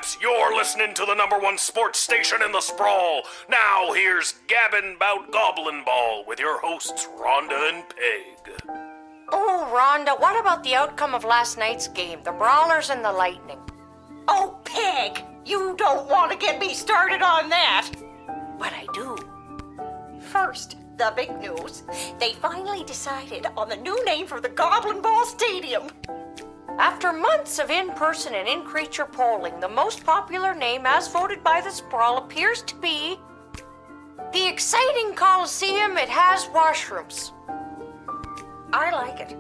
chaps, you're listening to the #1 sports station in the sprawl. Now here's Gabbin' 'Bout Goblin Ball with your hosts Rhonda and Peg. Oh, Rhonda, what about the outcome of last night's game, the Brawlers and the Lightning? Oh, Peg, you don't want to get me started on that. But I do. First, the big news. They finally decided on the new name for the Goblin Ball Stadium. After months of in-person and in-creature polling, the most popular name as voted by the Sprawl appears to be the exciting Coliseum. It has washrooms. I like it.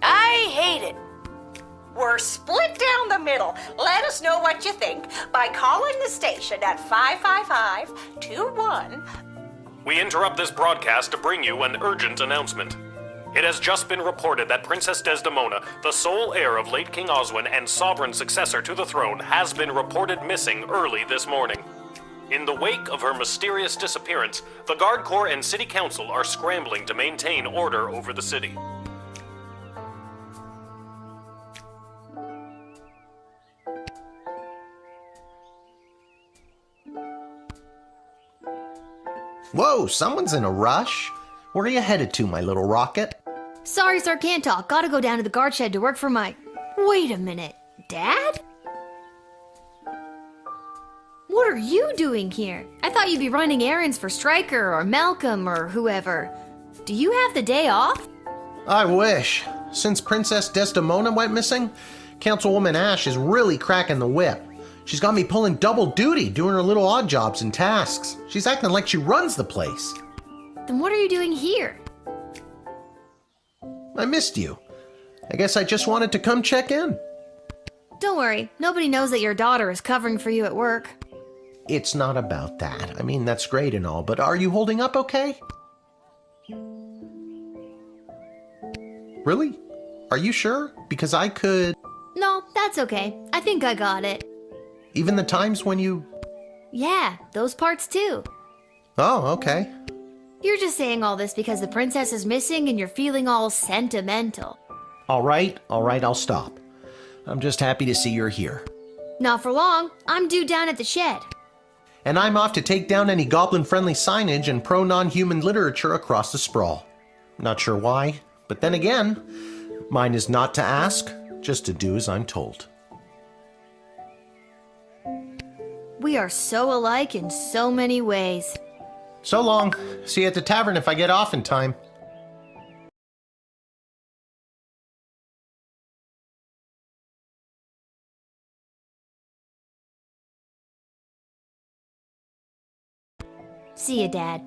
I hate it. We're split down the middle. Let us know what you think by calling the station at 555-21. We interrupt this broadcast to bring you an urgent announcement. It has just been reported that Princess Desdemona, the sole heir of late King Oswin and sovereign successor to the throne, has been reported missing early this morning. In the wake of her mysterious disappearance, the Guard Corps and City Council are scrambling to maintain order over the city. Whoa, someone's in a rush. Where are you headed to, my little rocket? Sorry, sir, can't talk. Gotta go down to the guard shed to work for my... Wait a minute. Dad? What are you doing here? I thought you'd be running errands for Stryker or Malcolm or whoever. Do you have the day off? I wish. Since Princess Desdemona went missing, Councilwoman Ash is really cracking the whip. She's got me pulling double duty, doing her little odd jobs and tasks. She's acting like she runs the place. Then what are you doing here? I missed you. I guess I just wanted to come check in. Don't worry, nobody knows that your daughter is covering for you at work. It's not about that. I mean, that's great and all, but are you holding up okay? Really? Are you sure? Because I could... No, that's okay. I think I got it. Even the times when you... Yeah, those parts too. Oh, okay. You're just saying all this because the princess is missing and you're feeling all sentimental. All right, I'll stop. I'm just happy to see you're here. Not for long. I'm due down at the shed. And I'm off to take down any goblin-friendly signage and pro-non-human literature across the sprawl. Not sure why, but then again, mine is not to ask, just to do as I'm told. We are so alike in so many ways. So long. See you at the tavern if I get off in time. See ya, Dad.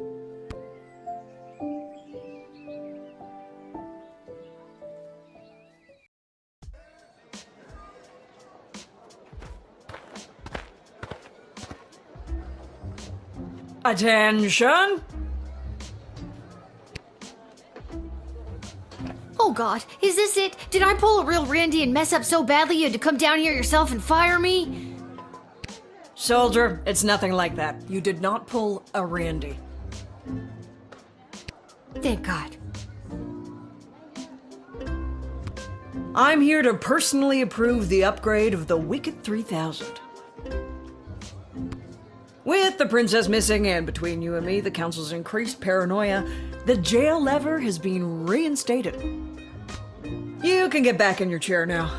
Attention! Oh God, is this it? Did I pull a real Randy and mess up so badly you had to come down here yourself and fire me? Soldier, it's nothing like that. You did not pull a Randy. Thank God. I'm here to personally approve the upgrade of the Wicked 3000. With the princess missing and between you and me, the council's increased paranoia, the jail lever has been reinstated. You can get back in your chair now.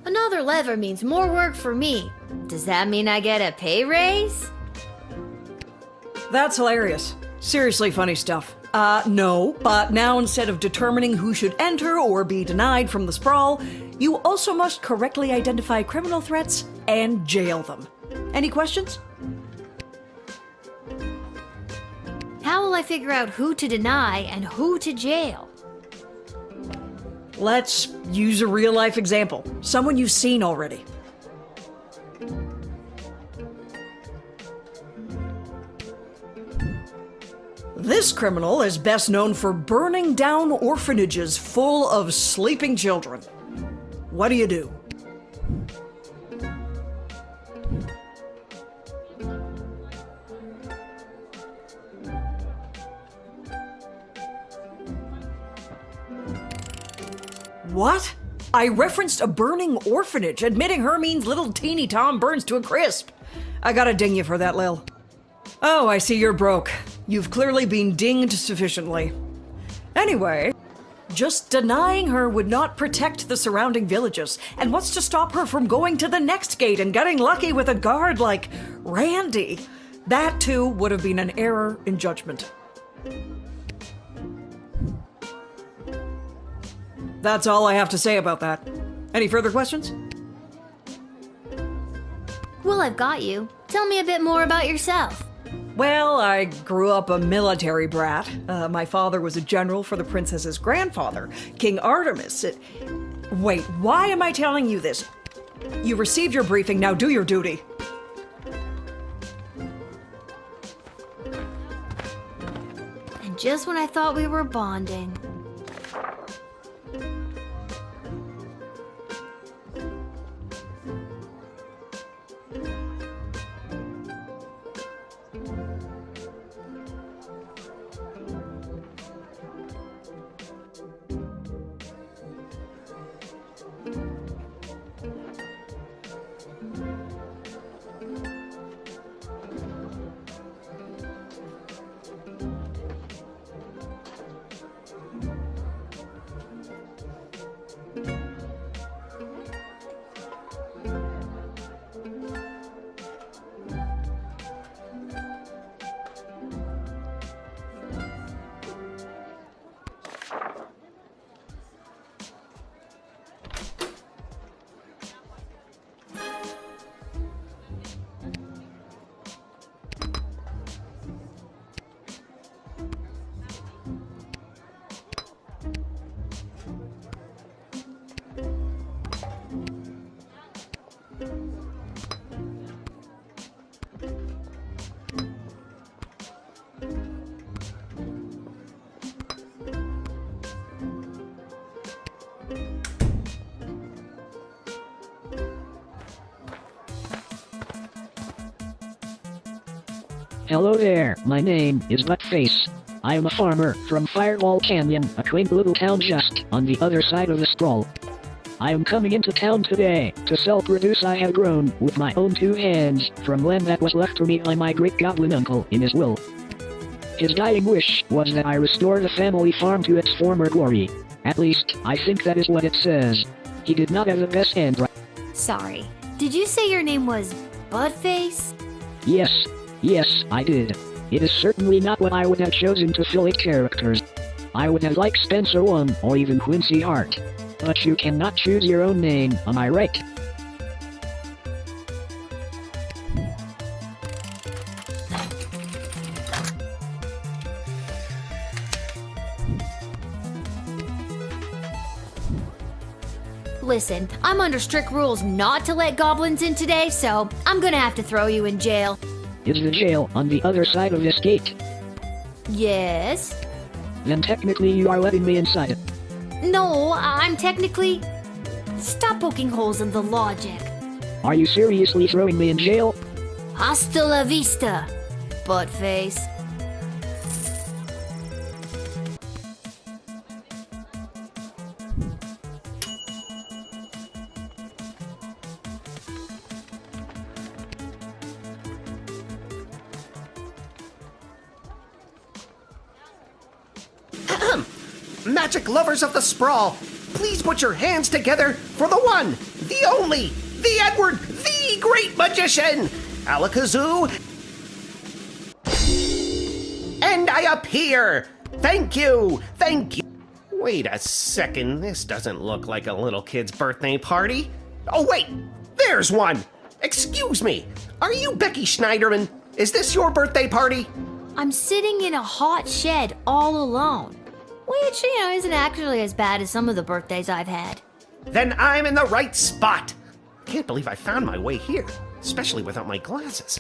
Another lever means more work for me. Does that mean I get a pay raise? That's hilarious. Seriously funny stuff. No, but now instead of determining who should enter or be denied from the sprawl, you also must correctly identify criminal threats and jail them. Any questions? How will I figure out who to deny and who to jail? Let's use a real-life example. Someone you've seen already. This criminal is best known for burning down orphanages full of sleeping children. What do you do? What? I referenced a burning orphanage. Admitting her means little teeny Tom burns to a crisp. I gotta ding you for that, Lil. Oh, I see you're broke. You've clearly been dinged sufficiently. Anyway, just denying her would not protect the surrounding villages. And what's to stop her from going to the next gate and getting lucky with a guard like Randy? That, too, would have been an error in judgment. That's all I have to say about that. Any further questions? Well, I've got you. Tell me a bit more about yourself. Well, I grew up a military brat. My father was a general for the princess's grandfather, King Artemis. Wait, why am I telling you this? You received your briefing, now do your duty. And just when I thought we were bonding. Hello there, my name is Buttface. I am a farmer from Fireball Canyon, a quaint little town just on the other side of the sprawl. I am coming into town today to sell produce I have grown with my own 2 hands from land that was left to me by my great goblin uncle in his will. His dying wish was that I restore the family farm to its former glory. At least, I think that is what it says. He did not have the best handwriting. Sorry. Did you say your name was Buttface? Yes, I did. It is certainly not what I would have chosen to fill 8 characters. I would have liked Spencer 1 or even Quincy Hart. But you cannot choose your own name, am I right? Listen, I'm under strict rules not to let goblins in today, so I'm gonna have to throw you in jail. Is the jail on the other side of this gate? Yes? Then technically you are letting me inside it. No, I'm technically... Stop poking holes in the logic. Are you seriously throwing me in jail? Hasta la vista, Buttface. Magic lovers of the sprawl, please put your hands together for the one, the only, the Edward, the great magician, Alakazoo. And I appear. Thank you. Wait a second, this doesn't look like a little kid's birthday party. Oh wait, there's one. Excuse me, are you Becky Schneiderman? Is this your birthday party? I'm sitting in a hot shed all alone. Which, isn't actually as bad as some of the birthdays I've had. Then I'm in the right spot. Can't believe I found my way here, especially without my glasses.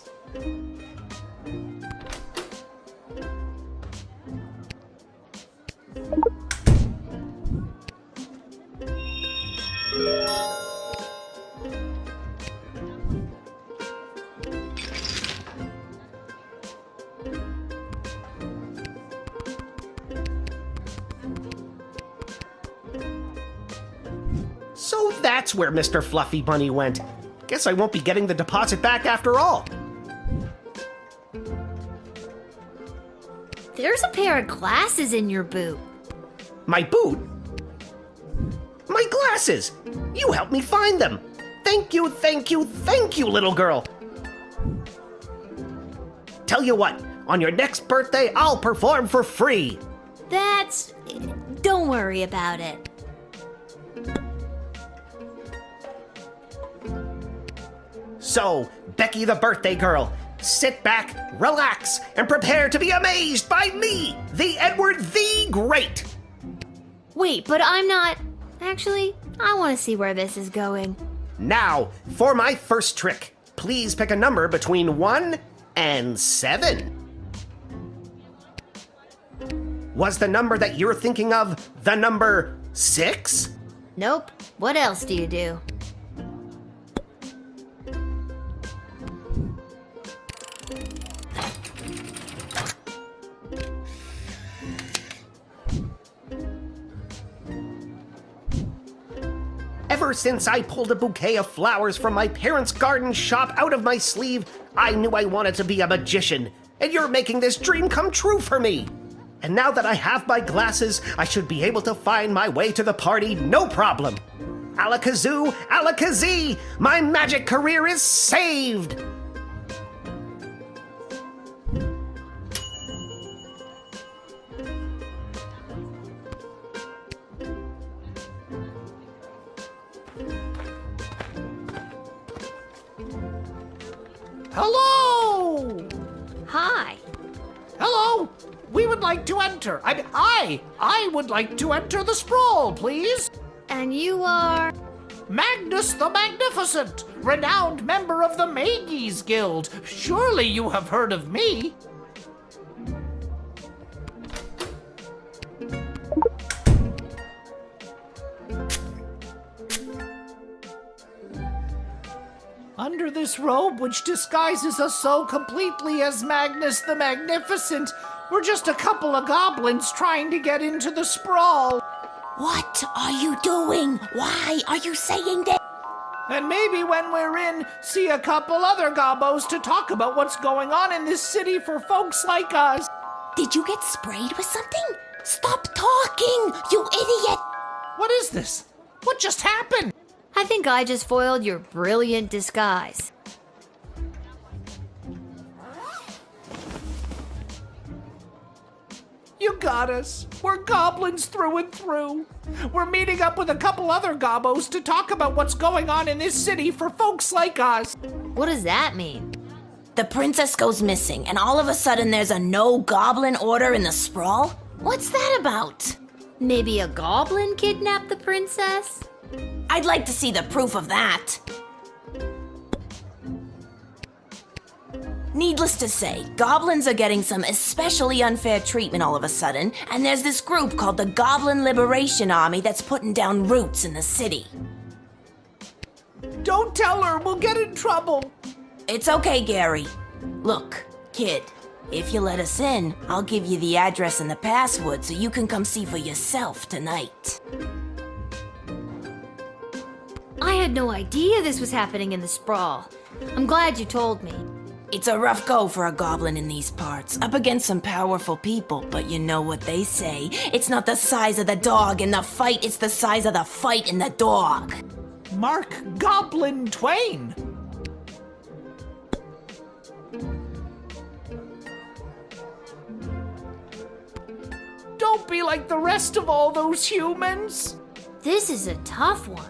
that's where Mr. Fluffy Bunny went. Guess I won't be getting the deposit back after all. There's a pair of glasses in your boot. My boot? My glasses! You helped me find them! Thank you, thank you, thank you, little girl! Tell you what, on your next birthday, I'll perform for free! Don't worry about it. So, Becky the birthday girl, sit back, relax, and prepare to be amazed by me, the Edward the Great! Wait, but I'm not... Actually, I want to see where this is going. Now, for my first trick, please pick a number between 1 and 7. Was the number that you're thinking of the number 6? Nope. What else do you do? Ever since I pulled a bouquet of flowers from my parents' garden shop out of my sleeve, I knew I wanted to be a magician, and you're making this dream come true for me. And now that I have my glasses, I should be able to find my way to the party no problem. Alakazoo, alakazee, my magic career is saved! Hello! Hi. Hello! We would like to enter. I would like to enter the sprawl, please. And you are... Magnus the Magnificent, renowned member of the Mages Guild. Surely you have heard of me. Under this robe, which disguises us so completely as Magnus the Magnificent, we're just a couple of goblins trying to get into the sprawl. What are you doing? Why are you saying that? And maybe when we're in, see a couple other gobbos to talk about what's going on in this city for folks like us. Did you get sprayed with something? Stop talking, you idiot! What is this? What just happened? I think I just foiled your brilliant disguise. You got us. We're goblins through and through. We're meeting up with a couple other gobbos to talk about what's going on in this city for folks like us. What does that mean? The princess goes missing, and all of a sudden there's a no-goblin order in the sprawl? What's that about? Maybe a goblin kidnapped the princess? I'd like to see the proof of that. Needless to say, goblins are getting some especially unfair treatment all of a sudden, and there's this group called the Goblin Liberation Army that's putting down roots in the city. Don't tell her, we'll get in trouble. It's okay, Gary. Look, kid, if you let us in, I'll give you the address and the password so you can come see for yourself tonight. I had no idea this was happening in the sprawl. I'm glad you told me. It's a rough go for a goblin in these parts, up against some powerful people, but you know what they say. It's not the size of the dog in the fight, it's the size of the fight in the dog. Mark Goblin Twain. Don't be like the rest of all those humans. This is a tough one.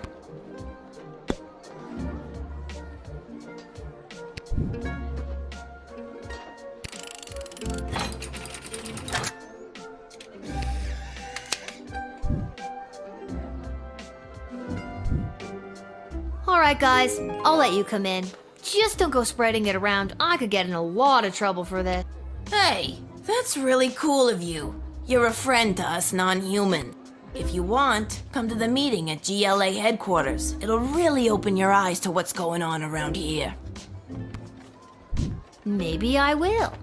Alright guys, I'll let you come in. Just don't go spreading it around. I could get in a lot of trouble for this. Hey, that's really cool of you. You're a friend to us non-humans. If you want, come to the meeting at GLA headquarters. It'll really open your eyes to what's going on around here. Maybe I will.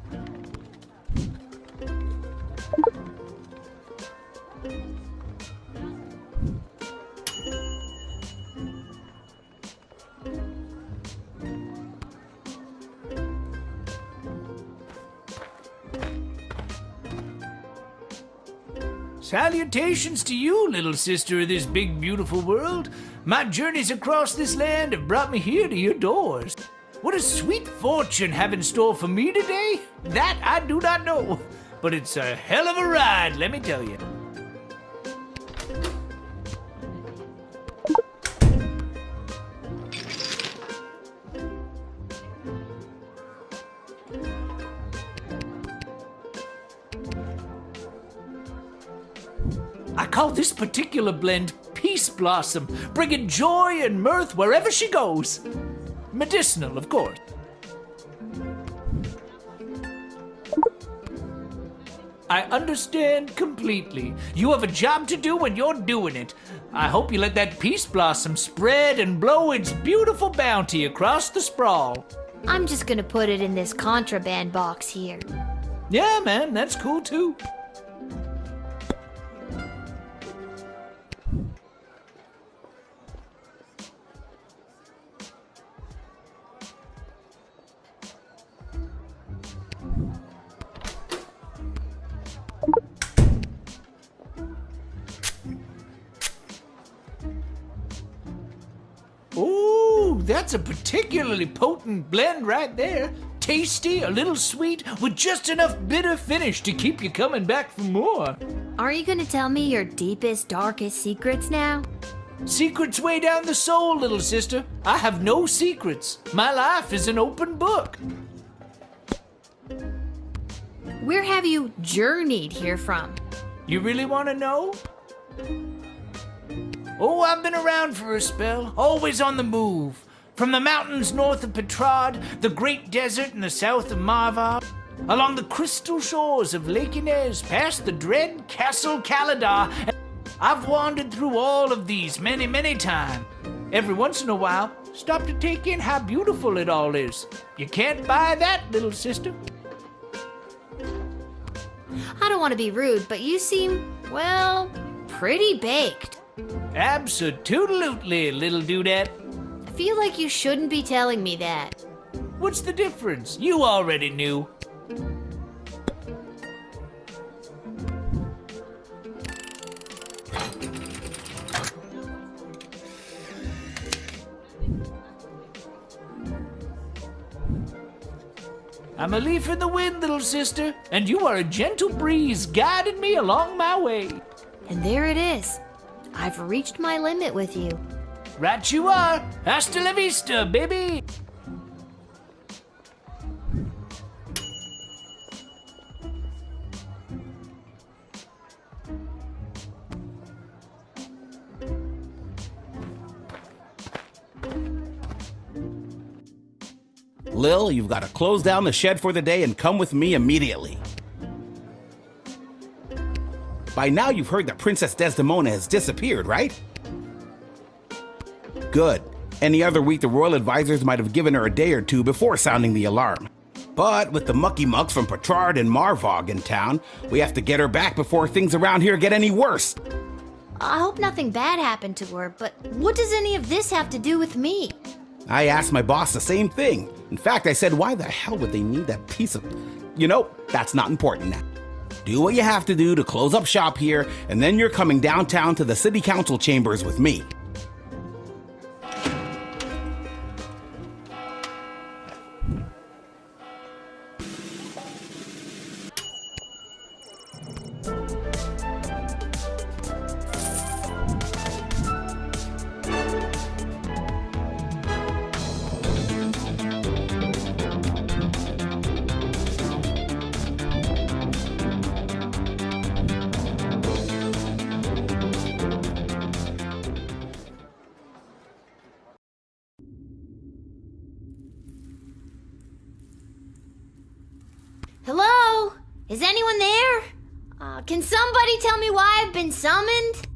Salutations to you, little sister of this big, beautiful world. My journeys across this land have brought me here to your doors. What a sweet fortune have in store for me today? That I do not know. But it's a hell of a ride, let me tell you. I call this particular blend Peace Blossom, bringing joy and mirth wherever she goes. Medicinal, of course. I understand completely. You have a job to do and you're doing it. I hope you let that Peace Blossom spread and blow its beautiful bounty across the sprawl. I'm just gonna put it in this contraband box here. Yeah, man, that's cool too. Ooh, that's a particularly potent blend right there. Tasty, a little sweet, with just enough bitter finish to keep you coming back for more. Are you gonna tell me your deepest, darkest secrets now? Secrets way down the soul, little sister. I have no secrets. My life is an open book. Where have you journeyed here from? You really want to know? Oh, I've been around for a spell, always on the move. From the mountains north of Petrard, the great desert in the south of Marvar, along the crystal shores of Lake Inez, past the dread Castle Caladar. I've wandered through all of these many, many times. Every once in a while, stop to take in how beautiful it all is. You can't buy that, little sister. I don't want to be rude, but you seem, well, pretty baked. Absolutely, little dudette. I feel like you shouldn't be telling me that. What's the difference? You already knew. I'm a leaf in the wind, little sister, and you are a gentle breeze guiding me along my way. And there it is. I've reached my limit with you. Right you are. Hasta la vista, baby. Lil, you've got to close down the shed for the day and come with me immediately. By now you've heard that Princess Desdemona has disappeared, right? Good. Any other week the royal advisors might have given her a day or two before sounding the alarm. But with the mucky mucks from Petrard and Marvog in town, we have to get her back before things around here get any worse. I hope nothing bad happened to her, but what does any of this have to do with me? I asked my boss the same thing. In fact, I said, why the hell would they need that piece of... You know, that's not important now. Do what you have to do to close up shop here, and then you're coming downtown to the city council chambers with me. Hello? Is anyone there? Can somebody tell me why I've been summoned?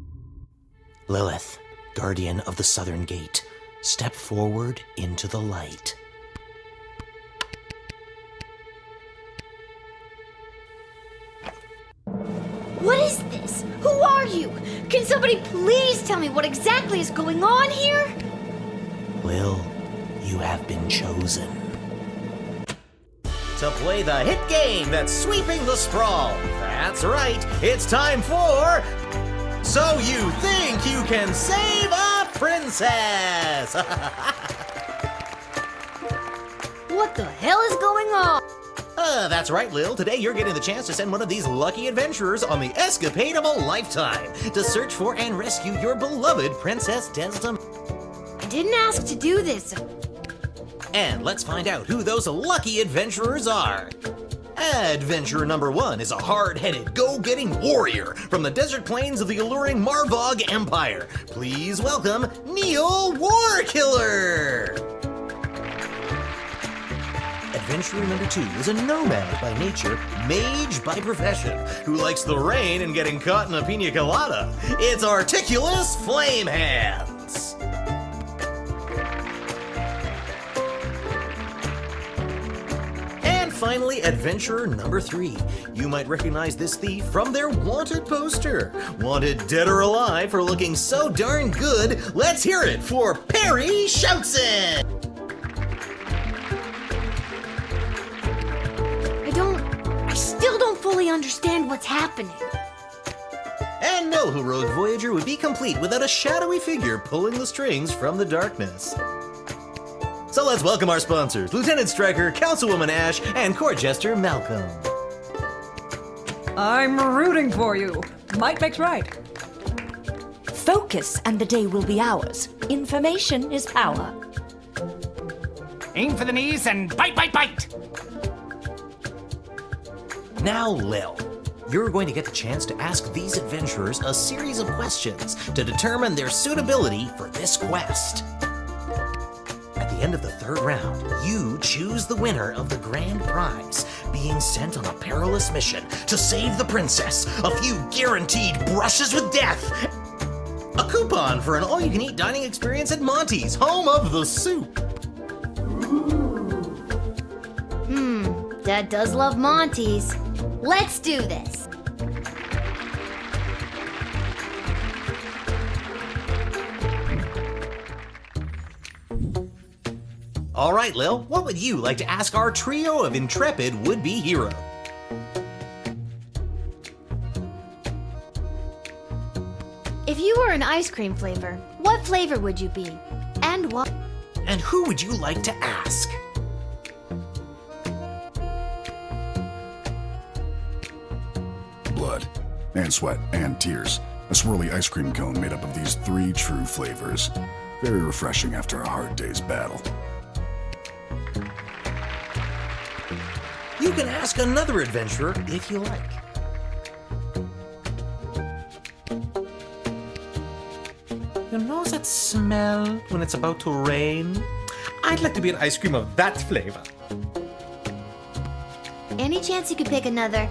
Lilith, guardian of the southern gate, step forward into the light. What is this? Who are you? Can somebody please tell me what exactly is going on here? Lil, you have been chosen. to play the hit game that's sweeping the sprawl. That's right, it's time for So You Think You Can Save a Princess! What the hell is going on? That's right, Lil. Today you're getting the chance to send one of these lucky adventurers on the escapade of a lifetime to search for and rescue your beloved Princess Desdemona. I didn't ask to do this. And let's find out who those lucky adventurers are. Adventurer number 1 is a hard-headed, go-getting warrior from the desert plains of the alluring Marvog Empire. Please welcome Neil Warkiller. Adventurer number 2 is a nomad by nature, mage by profession, who likes the rain and getting caught in a pina colada. It's Articulous Flamehands. And finally, adventurer number 3. You might recognize this thief from their wanted poster. Wanted dead or alive for looking so darn good. Let's hear it for Perry Shoutson. I still don't fully understand what's happening. And no heroic voyager would be complete without a shadowy figure pulling the strings from the darkness. So let's welcome our sponsors, Lieutenant Stryker, Councilwoman Ash, and Court Jester Malcolm. I'm rooting for you. Might makes right. Focus and the day will be ours. Information is power. Aim for the knees and bite, bite, bite! Now, Lil, you're going to get the chance to ask these adventurers a series of questions to determine their suitability for this quest. At the end of the 3rd round, you choose the winner of the grand prize, being sent on a perilous mission to save the princess, a few guaranteed brushes with death, a coupon for an all-you-can-eat dining experience at Monty's, home of the soup. Dad does love Monty's. Let's do this. All right, Lil, what would you like to ask our trio of intrepid would-be heroes? If you were an ice cream flavor, what flavor would you be? And what? And who would you like to ask? Blood, and sweat, and tears. A swirly ice cream cone made up of these 3 true flavors. Very refreshing after a hard day's battle. You can ask another adventurer if you like. You know that smell when it's about to rain? I'd like to be an ice cream of that flavor. Any chance you could pick another,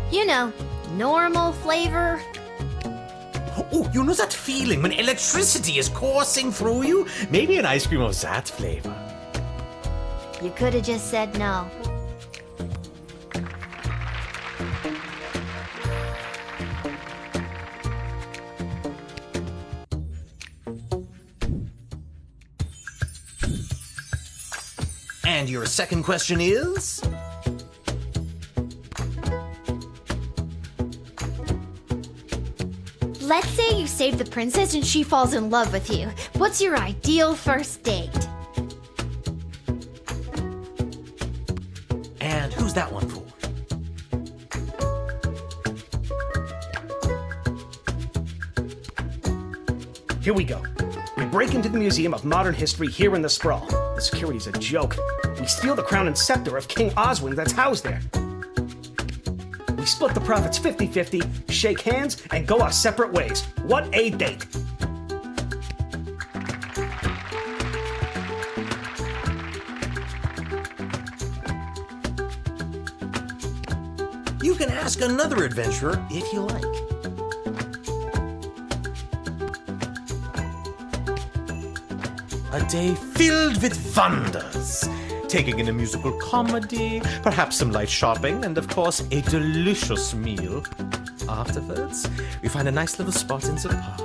normal flavor? Oh, you know that feeling when electricity is coursing through you? Maybe an ice cream of that flavor. You could have just said no. And your second question is? Let's say you save the princess and she falls in love with you. What's your ideal first date? And who's that one for? Here we go. We break into the Museum of Modern History here in the Sprawl. The security's a joke. We steal the crown and scepter of King Oswin that's housed there. We split the profits 50-50, shake hands, and go our separate ways. What a date! You can ask another adventurer if you like. A day filled with wonders. Taking in a musical comedy, perhaps some light shopping, and of course, a delicious meal. Afterwards, we find a nice little spot in the park,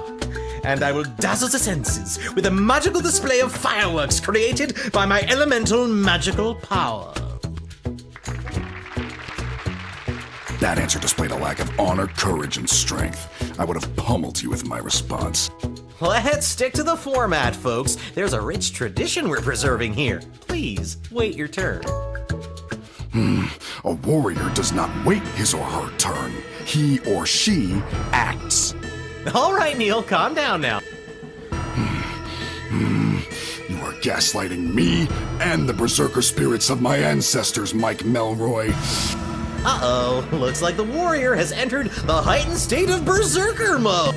and I will dazzle the senses with a magical display of fireworks created by my elemental magical power. That answer displayed a lack of honor, courage, and strength. I would have pummeled you with my response. Let's stick to the format, folks. There's a rich tradition we're preserving here. Please, wait your turn. A warrior does not wait his or her turn. He or she acts. All right, Neil, calm down now. You are gaslighting me and the berserker spirits of my ancestors, Mike Melroy. Uh-oh, looks like the warrior has entered the heightened state of berserker mode.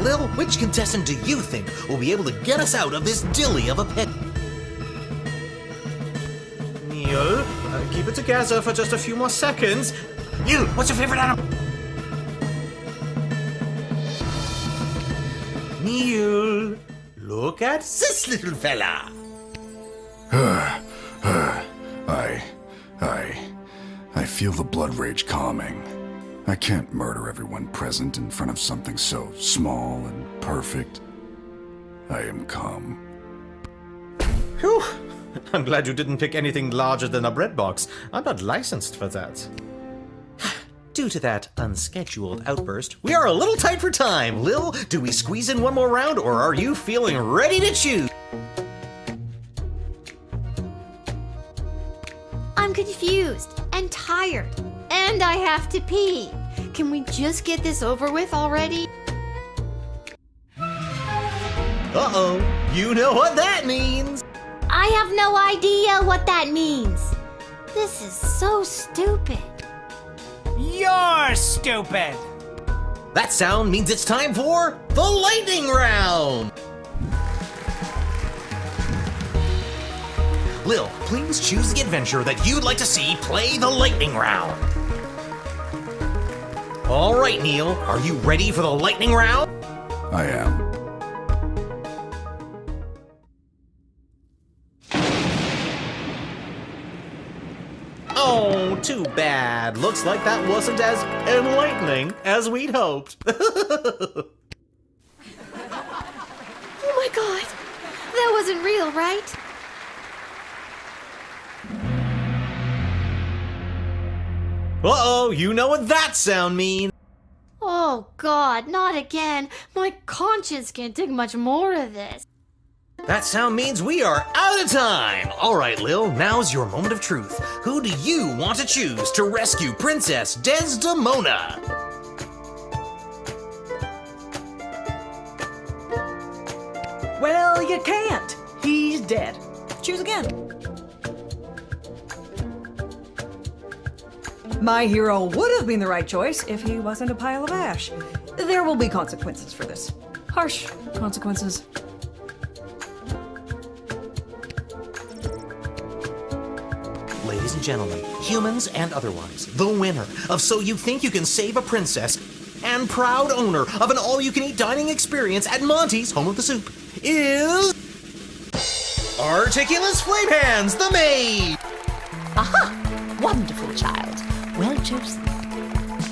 Lil, which contestant do you think will be able to get us out of this dilly of a pit? Neil, keep it together for just a few more seconds. Neil, what's your favorite animal? Neil, look at this little fella. I feel the blood rage calming. I can't murder everyone present in front of something so small and perfect. I am calm. Whew. I'm glad you didn't pick anything larger than a bread box. I'm not licensed for that. Due to that unscheduled outburst, we are a little tight for time. Lil, do we squeeze in one more round, or are you feeling ready to choose? I'm confused and tired, and I have to pee. Can we just get this over with already? Uh-oh, you know what that means. I have no idea what that means. This is so stupid. You're stupid! That sound means it's time for the lightning round! Lil, please choose the adventure that you'd like to see play the lightning round. All right, Neil, are you ready for the lightning round? I am. Oh, too bad. Looks like that wasn't as enlightening as we'd hoped. Oh my god, that wasn't real, right? Uh-oh, you know what that sound means. Oh god, not again. My conscience can't take much more of this. That sound means we are out of time. All right, Lil, now's your moment of truth. Who do you want to choose to rescue Princess Desdemona? Well, you can't. He's dead. Choose again. My hero would have been the right choice if he wasn't a pile of ash. There will be consequences for this. Harsh consequences. Ladies and gentlemen, humans and otherwise, the winner of So You Think You Can Save a Princess and proud owner of an all-you-can-eat dining experience at Monty's Home of the Soup is Articulous Flame Hands, the maid! Aha! Wonderful child. Well chosen.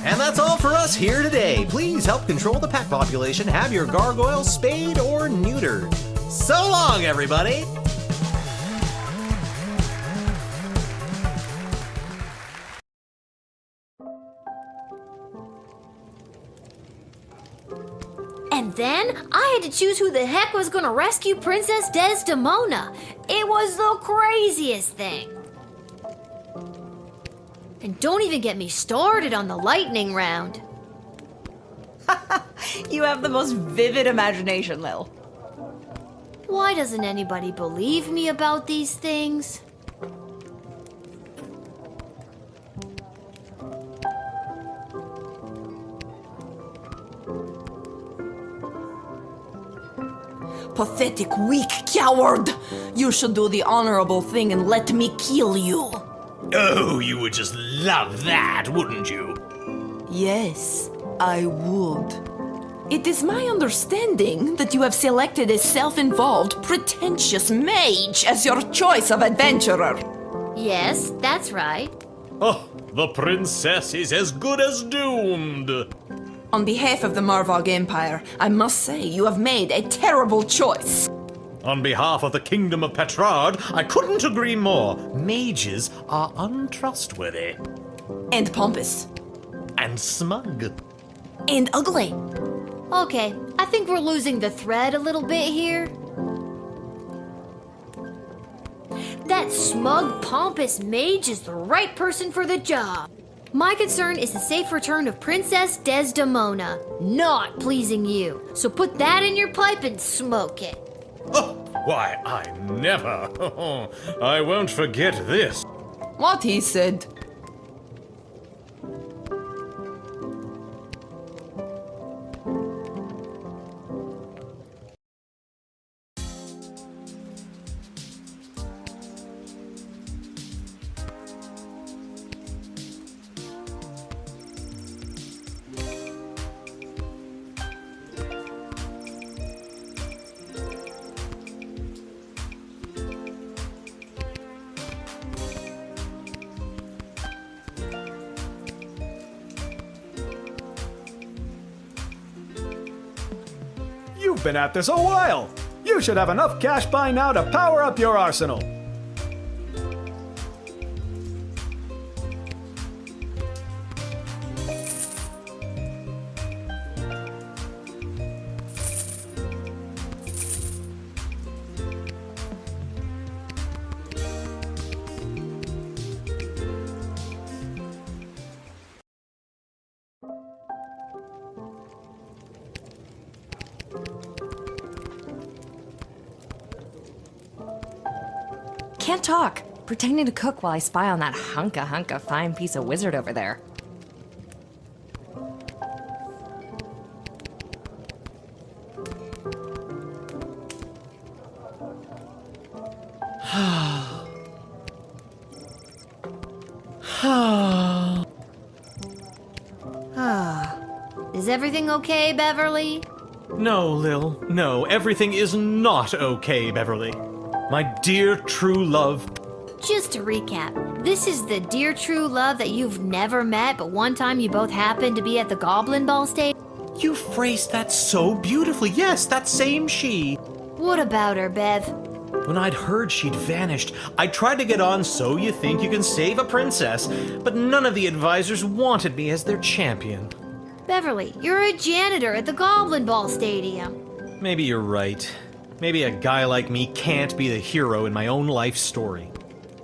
And that's all for us here today. Please help control the pet population. Have your gargoyles spayed or neutered. So long, everybody! And then I had to choose who the heck was gonna rescue Princess Desdemona. It was the craziest thing. And don't even get me started on the lightning round. You have the most vivid imagination, Lil. Why doesn't anybody believe me about these things? Pathetic, weak coward! You should do the honorable thing and let me kill you. Oh, you would just love that, wouldn't you? Yes, I would. It is my understanding that you have selected a self-involved, pretentious mage as your choice of adventurer. Yes, that's right. Oh, the princess is as good as doomed. On behalf of the Marvog Empire, I must say you have made a terrible choice. On behalf of the Kingdom of Petrard, I couldn't agree more. Mages are untrustworthy. And pompous. And smug. And ugly. Okay, I think we're losing the thread a little bit here. That smug, pompous mage is the right person for the job. My concern is the safe return of Princess Desdemona, not pleasing you. So put that in your pipe and smoke it. Oh, why, I never. I won't forget this. What he said. You've been at this a while. You should have enough cash by now to power up your arsenal. Can't talk. Pretending to cook while I spy on that hunk of fine piece of wizard over there. Is everything okay, Beverly? No, Lil. No, everything is not okay, Beverly. My dear true love. Just to recap, this is the dear true love that you've never met, but one time you both happened to be at the Goblin Ball stage? You phrased that so beautifully. Yes, that same she. What about her, Bev? When I'd heard she'd vanished, I tried to get on So You Think You Can Save a Princess, but none of the advisors wanted me as their champion. Beverly, you're a janitor at the Goblin Ball Stadium. Maybe you're right. Maybe a guy like me can't be the hero in my own life story.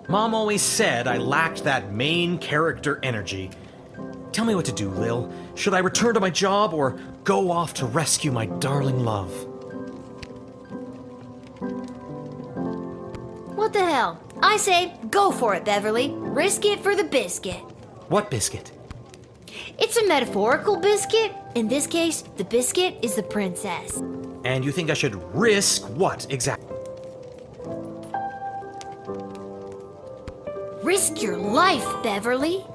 Mom always said I lacked that main character energy. Tell me what to do, Lil. Should I return to my job or go off to rescue my darling love? What the hell? I say, go for it, Beverly. Risk it for the biscuit. What biscuit? It's a metaphorical biscuit. In this case, the biscuit is the princess. And you think I should risk what exactly? Risk your life, Beverly.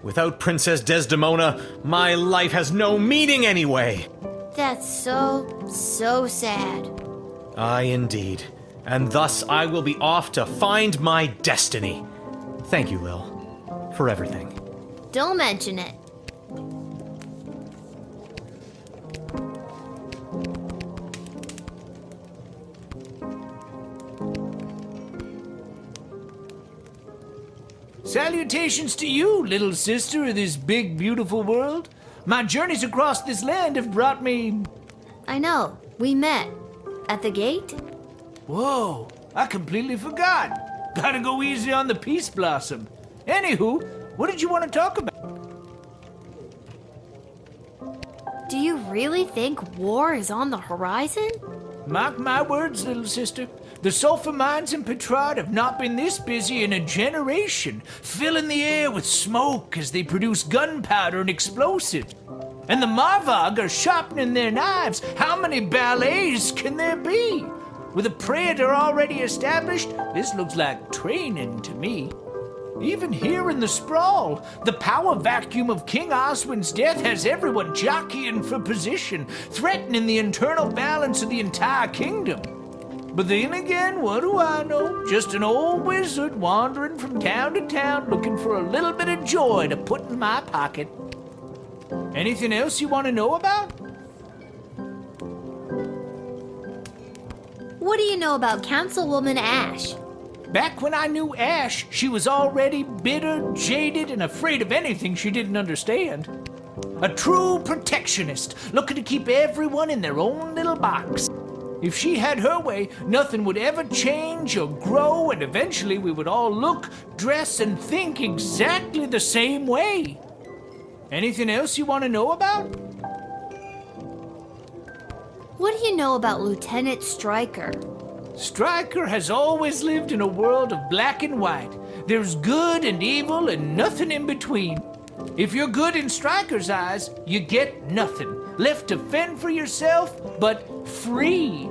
Without Princess Desdemona, my life has no meaning anyway. That's so sad. Aye, indeed. And thus I will be off to find my destiny. Thank you, Lil, for everything. Don't mention it. Salutations to you, little sister of this big, beautiful world. My journeys across this land have brought me... I know. We met. At the gate? Whoa, I completely forgot. Gotta go easy on the Peace Blossom. Anywho, what did you want to talk about? Do you really think war is on the horizon? Mark my words, little sister. The sulfur mines in Petrard have not been this busy in a generation, filling the air with smoke as they produce gunpowder and explosives. And the Marvog are sharpening their knives. How many ballets can there be? With a praetor already established, this looks like training to me. Even here in the sprawl, the power vacuum of King Oswin's death has everyone jockeying for position, threatening the internal balance of the entire kingdom. But then again, what do I know? Just an old wizard wandering from town to town looking for a little bit of joy to put in my pocket. Anything else you want to know about? What do you know about Councilwoman Ash? Back when I knew Ash, she was already bitter, jaded, and afraid of anything she didn't understand. A true protectionist, looking to keep everyone in their own little box. If she had her way, nothing would ever change or grow, and eventually we would all look, dress, and think exactly the same way. Anything else you want to know about? What do you know about Lieutenant Stryker? Stryker has always lived in a world of black and white. There's good and evil and nothing in between. If you're good in Stryker's eyes, you get nothing. Left to fend for yourself, but free.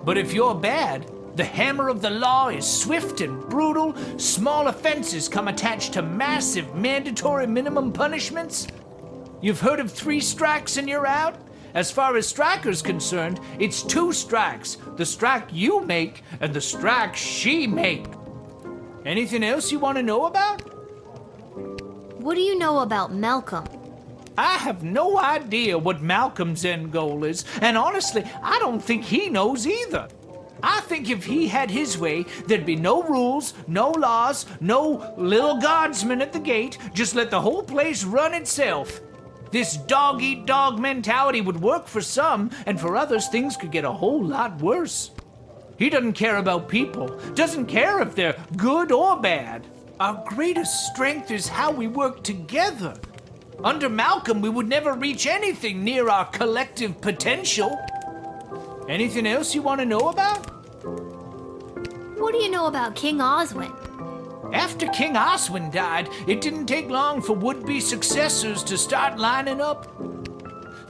But if you're bad, the hammer of the law is swift and brutal. Small offenses come attached to massive mandatory minimum punishments. You've heard of 3 strikes and you're out? As far as Stryker's concerned, it's 2 strikes. The strike you make and the strike she make. Anything else you want to know about? What do you know about Malcolm? I have no idea what Malcolm's end goal is, and honestly, I don't think he knows either. I think if he had his way, there'd be no rules, no laws, no Lil Guardsman at the gate. Just let the whole place run itself. This dog-eat-dog mentality would work for some, and for others things could get a whole lot worse. He doesn't care about people, doesn't care if they're good or bad. Our greatest strength is how we work together. Under Malcolm, we would never reach anything near our collective potential. Anything else you want to know about? What do you know about King Oswin? After King Oswin died, it didn't take long for would-be successors to start lining up.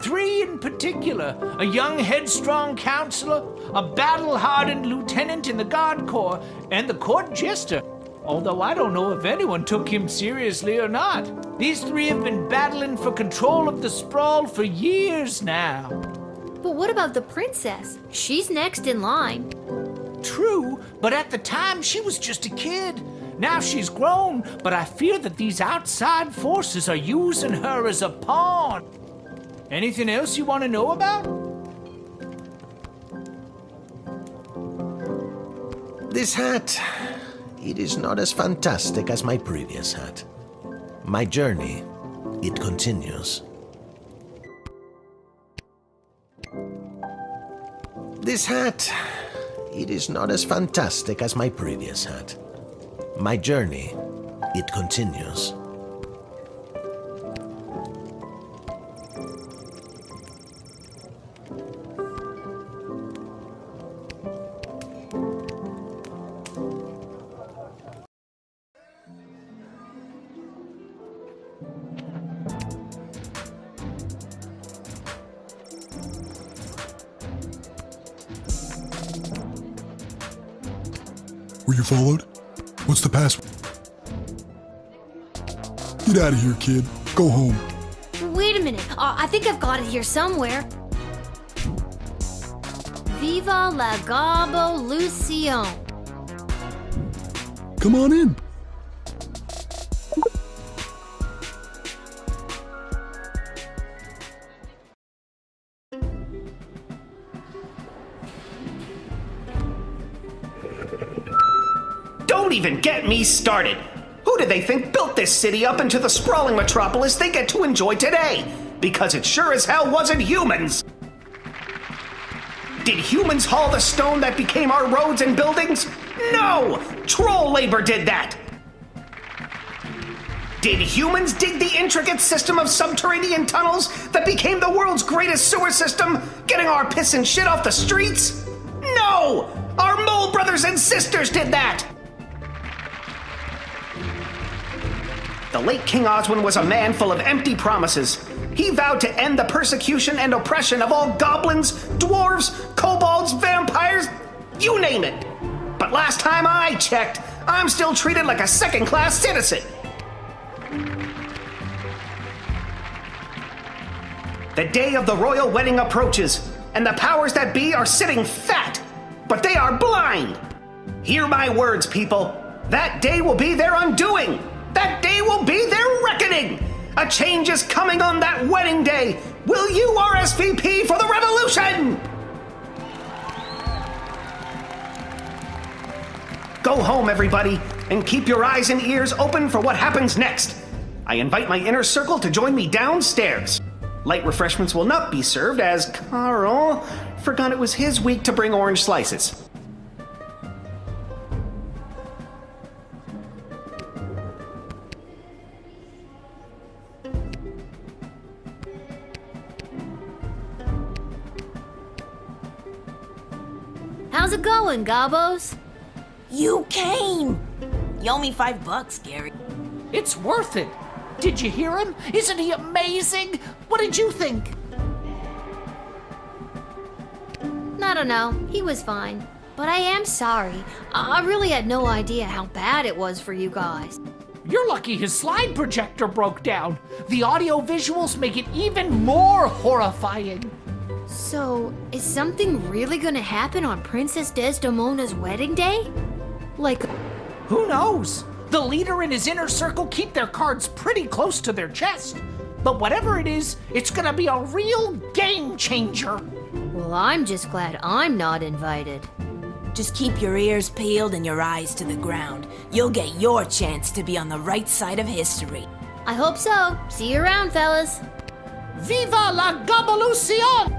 3 in particular, a young headstrong counselor, a battle-hardened lieutenant in the Guard Corps, and the court jester, although I don't know if anyone took him seriously or not. These 3 have been battling for control of the sprawl for years now. But what about the princess? She's next in line. True, but at the time she was just a kid. Now she's grown, but I fear that these outside forces are using her as a pawn. Anything else you want to know about? This hat, it is not as fantastic as my previous hat. My journey, it continues. This hat, it is not as fantastic as my previous hat. My journey, it continues. Were you followed? What's the password? Get out of here, kid. Go home. Wait a minute. I think I've got it here somewhere. Viva la Gabolution. Come on in. Don't even get me started. Who do they think built this city up into the sprawling metropolis they get to enjoy today? Because it sure as hell wasn't humans. Did humans haul the stone that became our roads and buildings? No! Troll labor did that! Did humans dig the intricate system of subterranean tunnels that became the world's greatest sewer system, getting our piss and shit off the streets? No! Our mole brothers and sisters did that! The late King Oswin was a man full of empty promises. He vowed to end the persecution and oppression of all goblins, dwarves, kobolds, vampires, you name it. But last time I checked, I'm still treated like a second-class citizen. The day of the royal wedding approaches, and the powers that be are sitting fat, but they are blind. Hear my words, people. That day will be their undoing. That day will be their reckoning! A change is coming on that wedding day! Will you RSVP for the revolution? Go home, everybody, and keep your eyes and ears open for what happens next. I invite my inner circle to join me downstairs. Light refreshments will not be served as Carl forgot it was his week to bring orange slices. How's it going, Gabos? You came! You owe me $5, Gary. It's worth it. Did you hear him? Isn't he amazing? What did you think? I don't know. He was fine. But I am sorry. I really had no idea how bad it was for you guys. You're lucky his slide projector broke down. The audio visuals make it even more horrifying. So, is something really gonna happen on Princess Desdemona's wedding day? Like, who knows? The leader and his inner circle keep their cards pretty close to their chest. But whatever it is, it's gonna be a real game changer. Well, I'm just glad I'm not invited. Just keep your ears peeled and your eyes to the ground. You'll get your chance to be on the right side of history. I hope so. See you around, fellas. Viva la Gabalucion!